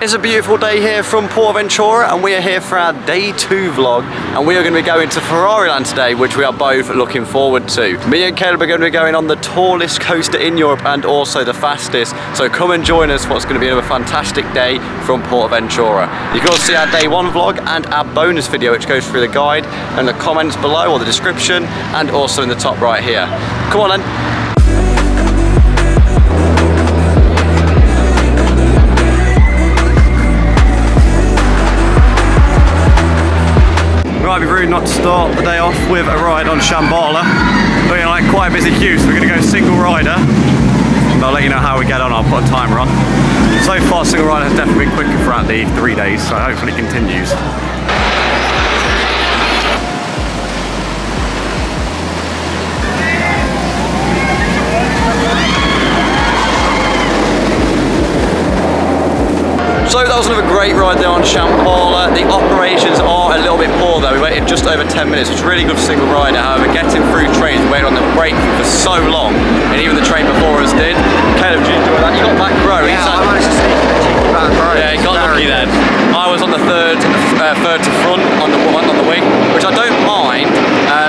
It's a beautiful day here from Portaventura and we are here for our day 2 vlog, and we are going to be going to Ferrari Land today, which we are both looking forward to. Me and Caleb are going to be going on the tallest coaster in Europe and also the fastest, so come and join us for what's going to be another fantastic day from Portaventura. You can also see our day 1 vlog and our bonus video which goes through the guide in the comments below or the description, and also in the top right here. Come on then. Might be rude not to start the day off with a ride on Shambhala. Looking like quite a busy queue, so we're going to go single rider. I'll let you know how we get on, I'll put a timer on. So far single rider has definitely been quicker throughout the 3 days, so hopefully it continues. So that was another great ride there on Shambhala. The operations are a little bit poor though. We waited just over 10 minutes, which is really good for single rider. However, getting through trains, we waited on the braking for so long, and even the train before us did. Caleb, did you enjoy that? You got back row. Yeah, I managed to sneak the back row. Yeah, he got lucky then. I was on the third to front on the wing, which I don't mind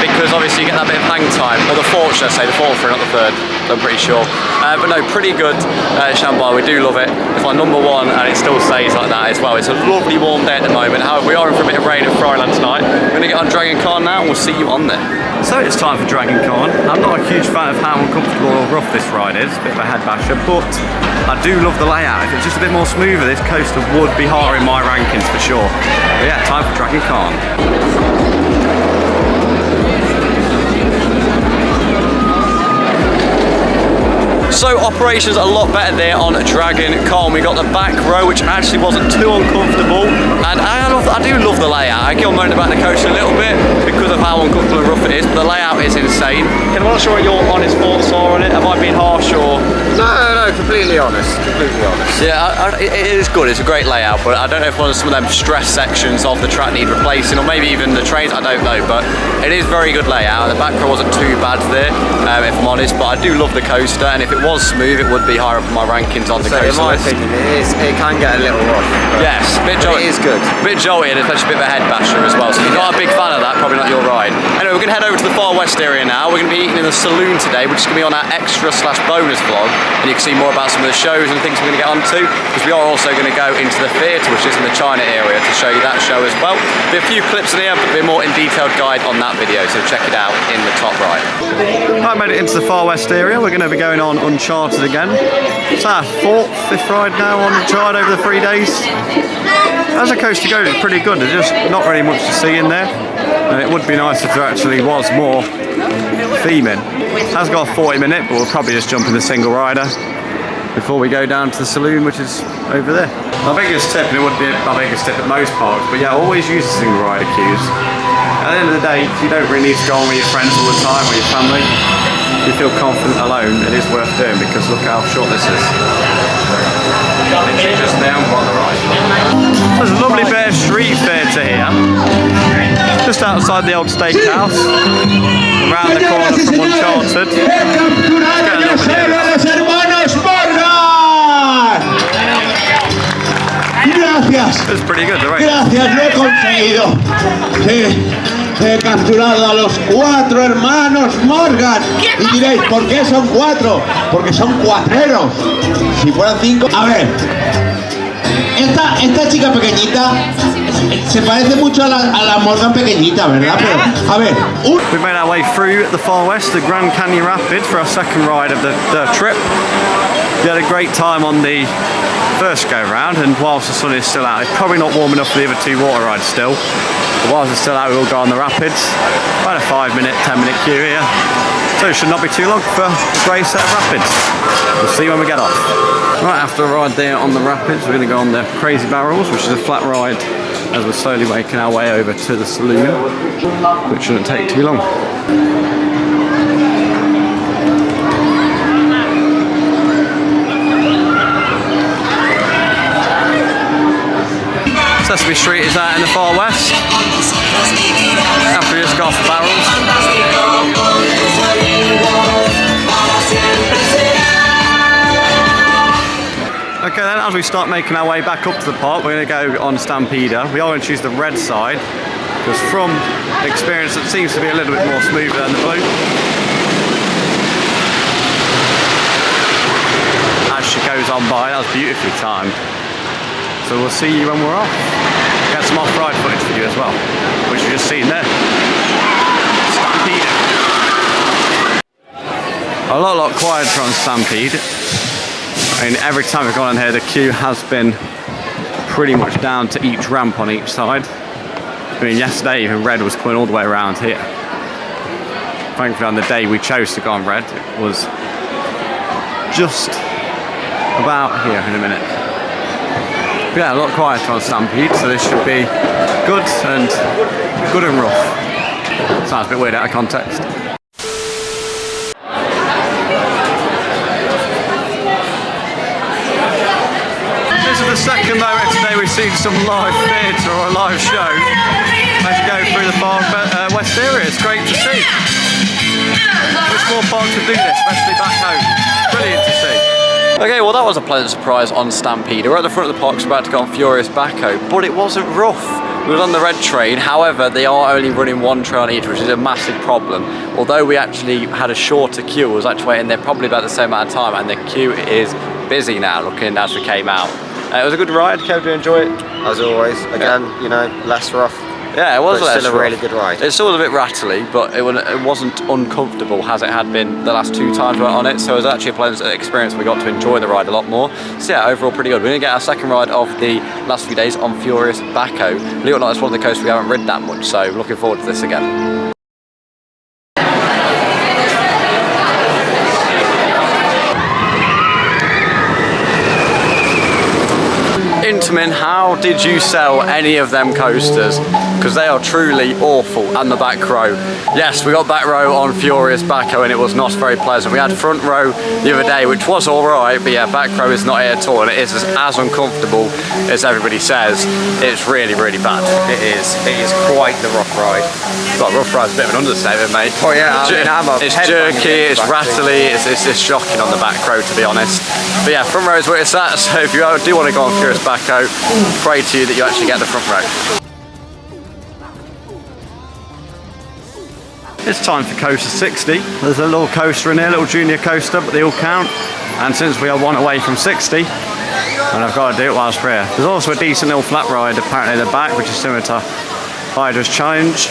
because obviously you get that bit of hang time, or the fourth, should I say, the fourth row, not the third. I'm pretty sure. But no, pretty good Shambhala. We do love it. It's my number 1 and it still stays like that as well. It's a lovely warm day at the moment. However, we are in for a bit of rain at Ferrari Land tonight. We're going to get on Dragon Con now and we'll see you on there. So it's time for Dragon Con. I'm not a huge fan of how uncomfortable or rough this ride is. A bit of a head basher, but I do love the layout. If it's just a bit more smoother, this coaster would be higher in my rankings for sure. But yeah, time for Dragon Con. So operations a lot better there on Dragon Con. We got the back row, which actually wasn't too uncomfortable, and I do love the layout. I get on moaning about the coaster a little bit because of how uncomfortable and rough it is, but the layout is insane. I'm not sure what your honest thoughts are on it. Have I been harsh or? No, completely honest. Completely honest. Yeah, it is good. It's a great layout, but I don't know if one of some of them stress sections of the track need replacing, or maybe even the trains. I don't know, but it is very good layout. The back row wasn't too bad there, if I'm honest. But I do love the coaster, and if it was smooth, it would be higher up in my rankings on the coaster. In my opinion, it can get a little rough. Yes, bit jolty. It is good. Bit jolty, and especially a bit of a head basher as well. So if you're not a big fan of that, probably not your ride. Anyway, we're going to head over to the far west area now. We're going to be eating in the saloon today, which is going to be on our extra/bonus vlog, and you can see more about some of the shows and things we're going to get onto, because we are also going to go into the theatre, which is in the China area, to show you that show as well. There'll be a few clips in here, but there'll be more in detailed guide on that video, so check it out in the top right. I made it into the far west area. We're going to be going on Uncharted again. It's our 5th ride now on Uncharted over the 3 days. As a coaster goes, it's pretty good. There's just not really much to see in there. And it would be nice if there actually was more theming. It has got a 40-minute, but we'll probably just jump in the single rider before we go down to the saloon, which is over there. My biggest tip, and it would be my biggest tip at most parks, but yeah, always use the single rider queues. At the end of the day, you don't really need to go on with your friends all the time or your family. If you feel confident alone, it is worth doing, because look how short this is. Literally just now on the right. There's a lovely bit of street theatre here, just outside the old steakhouse, around the corner from Uncharted. It's pretty good, right? Gracias, lo he conseguido. He capturado a los 4 hermanos Morgan. Y diréis, ¿por qué son 4? Porque son cuatreros. Si fueran 5... A ver, esta chica pequeñita se parece mucho a la Morgan pequeñita, ¿verdad? Pero, a ver... We made our way through the far west, the Grand Canyon Rapids, for our second ride of the trip. We had a great time on the first go round, and whilst the sun is still out, it's probably not warm enough for the other 2 water rides still. But whilst it's still out, we will go on the rapids. About a 5-minute, 10-minute queue here, so it should not be too long for a great set of rapids. We'll see when we get off. Right, after a ride there on the rapids, we're going to go on the Crazy Barrels, which is a flat ride, as we're slowly making our way over to the saloon, which shouldn't take too long. Sesame Street is out in the far west. After we just got off the barrels. Okay then, as we start making our way back up to the park, we're going to go on Stampede. We are going to choose the red side, because from experience it seems to be a little bit more smoother than the blue. As she goes on by, that was beautifully timed. So we'll see you when we're off. Get some off-ride footage for you as well, which you've just seen there. Stampede. A lot quieter on Stampede. I mean, every time we've gone on here, the queue has been pretty much down to each ramp on each side. I mean, yesterday even red was coming all the way around here. Thankfully on the day we chose to go on red, it was just about here in a minute. But yeah, a lot quieter on Stampede, so this should be good and rough. Sounds a bit weird out of context. This is the second moment today we've seen some live theatre or a live show as you go through the far west area. It's great to see. Wish more parks would do this, especially back home. Brilliant to see. Okay, well that was a pleasant surprise on Stampede. We're at the front of the park, so we're about to go on Furious Baco, but it wasn't rough. We were on the red train, however they are only running one train on each, which is a massive problem. Although we actually had a shorter queue, I was actually waiting there probably about the same amount of time, and the queue is busy now looking as we came out. It was a good ride. Kev, did you enjoy it? As always, again, you know, less rough. Yeah, it was still a really good ride. It's still a bit rattly, but it wasn't uncomfortable as it had been the last 2 times we went on it. So it was actually a pleasant experience. We got to enjoy the ride a lot more. So yeah, overall pretty good. We're going to get our second ride of the last few days on Furious Baco. Believe it or not, it's one of the coasters we haven't ridden that much, so looking forward to this again. Intamin, how did you sell any of them coasters? Because they are truly awful. And the back row. Yes, we got back row on Furious Baco and it was not very pleasant. We had front row the other day, which was alright, but yeah, back row is not here at all, and it is as uncomfortable as everybody says. It's really bad. It is quite the rough ride. Well, rough ride's a bit of an understatement, mate. Oh yeah, it's jerky, it's rattly, it's just shocking on the back row, to be honest. But yeah, front row is where it's at, so if you do want to go on Furious Baco, pray to you that you actually get the front row. It's time for coaster 60. There's a little coaster in here, a little junior coaster, but they all count. And since we are one away from 60, and I've got to do it whilst we're here. There's also a decent little flat ride apparently at the back, which is similar to Hydra's Challenge.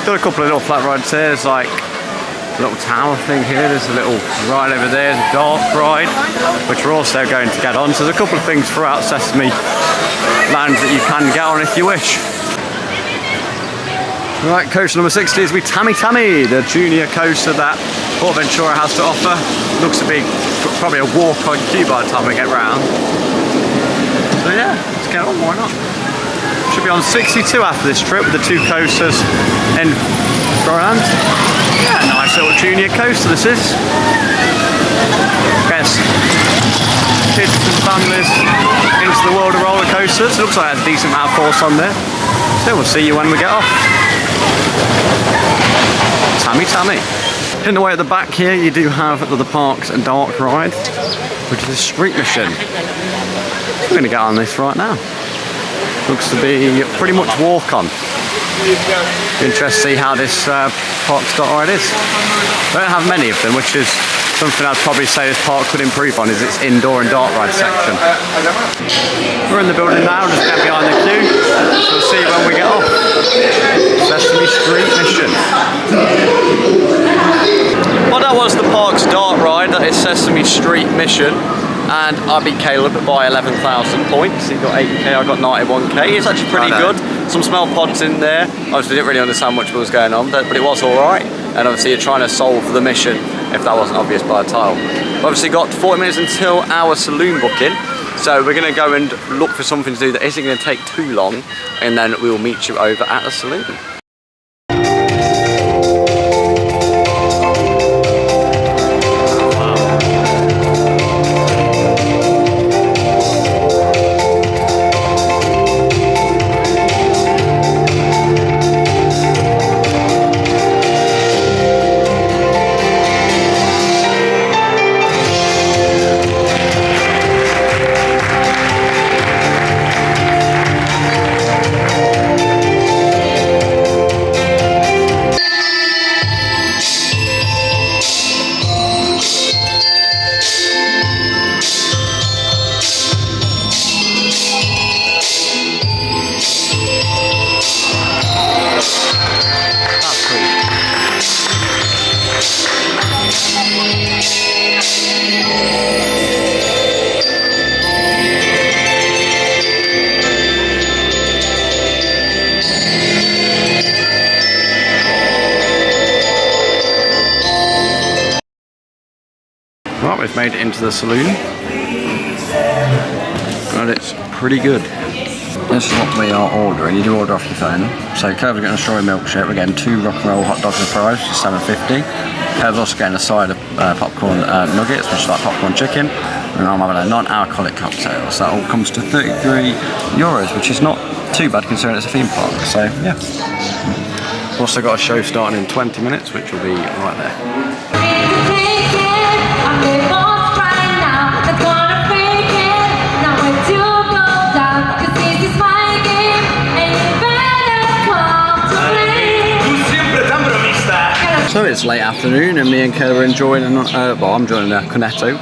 Got a couple of little flat rides here. There's like a little tower thing here. There's a little ride over there, the dark ride, which we're also going to get on. So there's a couple of things throughout Sesame Land that you can get on if you wish. Right, coaster number 60 is with Tammy, the junior coaster that Portaventura has to offer. Looks to be probably a walk-on queue by the time we get round. So yeah, let's get on, why not? Should be on 62 after this trip with the 2 coasters in Ferrari Land. Yeah, nice little junior coaster this is. Yes, kids and families into the world of roller coasters. Looks like there's a decent amount of force on there. So we'll see you when we get off. Tammy. In the way at the back here, you do have the Parks and Dark ride, which is a street mission. We're going to get on this right now. Looks to be pretty much walk-on. Interesting to see how this Parks Dark ride is. We don't have many of them, which is something I'd probably say this park could improve on, is its indoor and dark ride section. We're in the building now, just get behind the queue. So we'll see when we get off. Sesame Street Mission. Well, that was the Parks Dark ride, that is Sesame Street Mission. And I beat Caleb by 11,000 points. He got 8k, I got 91k. It's actually pretty good. Some smell pods in there. Obviously didn't really understand much what was going on, but it was alright. And obviously you're trying to solve the mission, if that wasn't obvious by the title. We've obviously got 40 minutes until our saloon booking. So we're going to go and look for something to do that isn't going to take too long. And then we will meet you over at the saloon. we've made it into the saloon. And it's pretty good. This is what we are ordering. You do order off your phone. So Kev's getting a strawberry milkshake. We're getting 2 rock and roll hot dogs and fries, which is $7.50. Kev's also getting a side of popcorn nuggets, which is like popcorn chicken. And I'm having a non-alcoholic cocktail. So that all comes to €33, which is not too bad considering it's a theme park. So yeah. We've also got a show starting in 20 minutes, which will be right there. So it's late afternoon and me and Kev are enjoying, well, I'm enjoying a cornetto,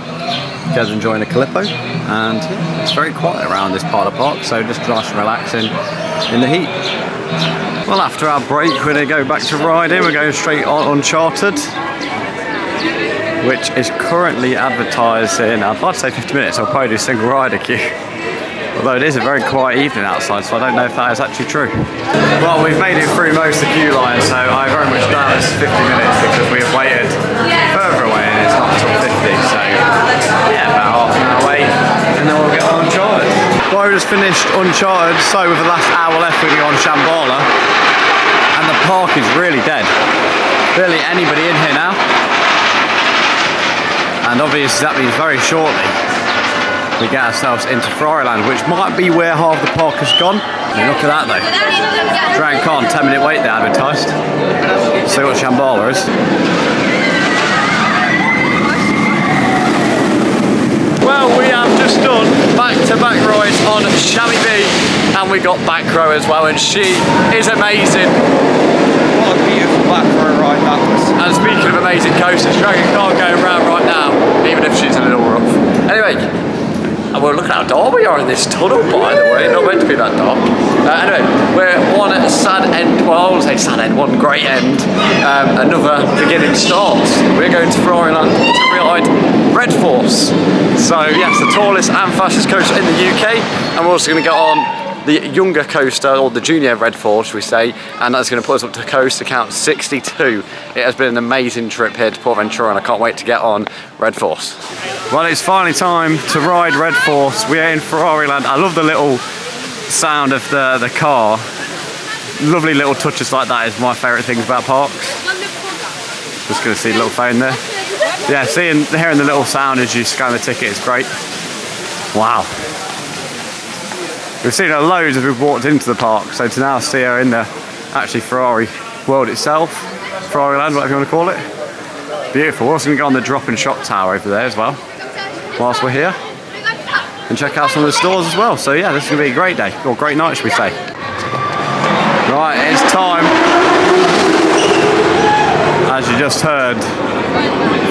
Kev's enjoying a calippo, and yeah, it's very quiet around this part of the park, so just nice and relaxing in the heat. Well, after our break we're going to go back to riding. We're going straight on Uncharted, which is currently advertised in, I'd like to say 50 minutes, I'll probably do single rider queue. Although it is a very quiet evening outside, so I don't know if that is actually true. Well, we've made it through most of the queue line, so I very much doubt it's 50 minutes because we have waited further away and it's not until 50, so yeah, about half an hour wait, and then we'll get on Uncharted. Well, we just finished Uncharted, so with the last hour left we're on Shambhala, and the park is really dead. Barely anybody in here now, and obviously that means very shortly we get ourselves into Ferrari Land, which might be where half the park has gone. I mean, look at that though. Dragon Con, 10-minute wait they advertised. See what Shambhala is. Well, we have just done back-to-back rides on Stampede, and we got back row as well, and she is amazing. What a beautiful back row ride that was. And speaking of amazing coasters, Dragon Con going round right now, even if she's a little rough. Anyway, and we're looking how dark we are in this tunnel, by the way, not meant to be that dark. Anyway, we're one sad end, well I won't say sad end, one great end, another beginning starts. We're going to Ferrari Land to ride Red Force. So yes, the tallest and fastest coaster in the UK, and we're also going to get on the younger coaster, or the junior Red Force, we say, and that's going to put us up to coaster count 62. It has been an amazing trip here to Portaventura, and I can't wait to get on Red Force. Well, it's finally time to ride Red Force. We are in Ferrari Land. I love the little sound of the car. Lovely little touches like that is my favourite things about parks. Just going to see the little phone there. Yeah, hearing the little sound as you scan the ticket is great. Wow. We've seen her loads as we've walked into the park, so to now see her in the actually Ferrari world itself, Ferrari Land, whatever you want to call it. Beautiful. We're also going to go on the drop and shop tower over there as well, whilst we're here, and check out some of the stores as well. So yeah, this is going to be a great day, or great night should we say. Right, it's time, as you just heard,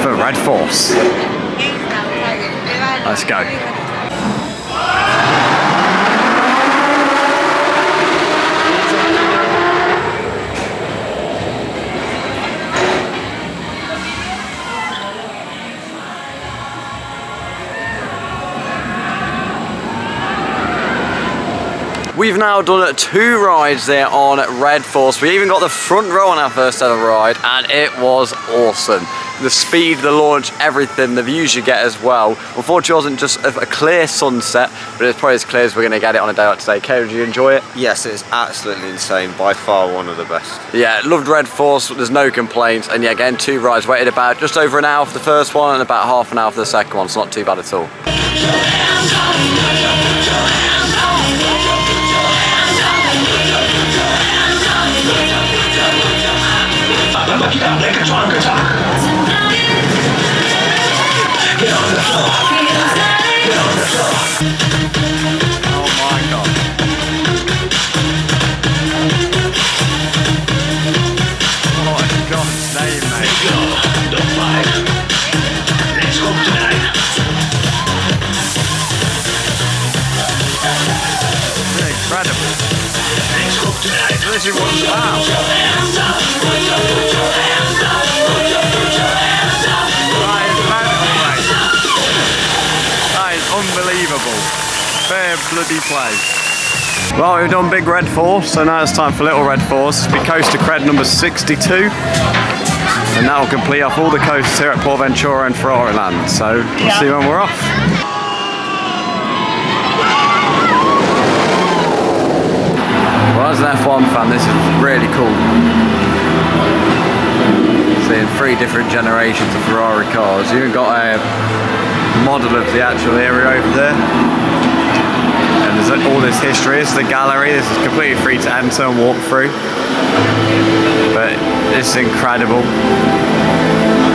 for Red Force. Let's go. We've now done 2 rides there on Red Force. We even got the front row on our first ever ride, and it was awesome. The speed, the launch, everything, the views you get as well. Unfortunately, it wasn't just a clear sunset, but it's probably as clear as we're going to get it on a day like today. Kay, did you enjoy it? Yes, it's absolutely insane. By far one of the best. Yeah, loved Red Force. There's no complaints. And yeah, again, 2 rides. Waited about just over an hour for the first one and about half an hour for the second one. So not too bad at all. Oh my God. What in God's name, mate? The fight. Let's go tonight. It's incredible. Let's go tonight. This is what's about. Put your hands up. Put your hands up. Put your hands up. That is magical, mate. That is unbelievable. Fair bloody play. Well, we've done big Red Force, so now it's time for little Red Force. It's be coaster cred number 62. And that will complete off all the coasters here at Portaventura and Ferrari Land. So we'll see when we're off. Well, as an F1 fan, this is really cool. Seeing 3 different generations of Ferrari cars. You even got a model of the actual area over there. And there's all this history. This is the gallery. This is completely free to enter and walk through. But it's incredible.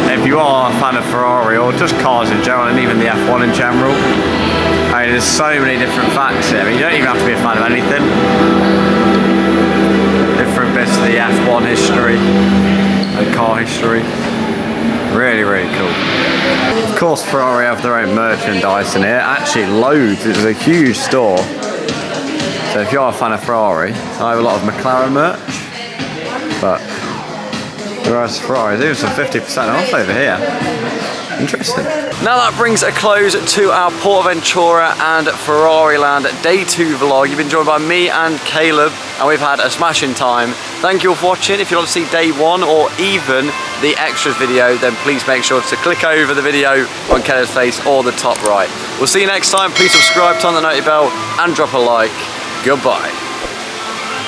If you are a fan of Ferrari or just cars in general, and even the F1 in general, I mean, there's so many different facts here. I mean, you don't even have to be a fan of anything. Different bits of the F1 history and car history. Really, really cool. Of course, Ferrari have their own merchandise in here. Actually, loads. It's a huge store. So if you're a fan of Ferrari, I have a lot of McLaren merch. But whereas Ferrari, there's some 50% off over here. Interesting. Now that brings a close to our Portaventura and Ferrari Land Day 2 vlog. You've been joined by me and Caleb, and we've had a smashing time. Thank you all for watching. If you want to see Day 1 or even the extras video, then please make sure to click over the video on Caleb's face or the top right. We'll see you next time. Please subscribe, turn the noty bell, and drop a like. Goodbye.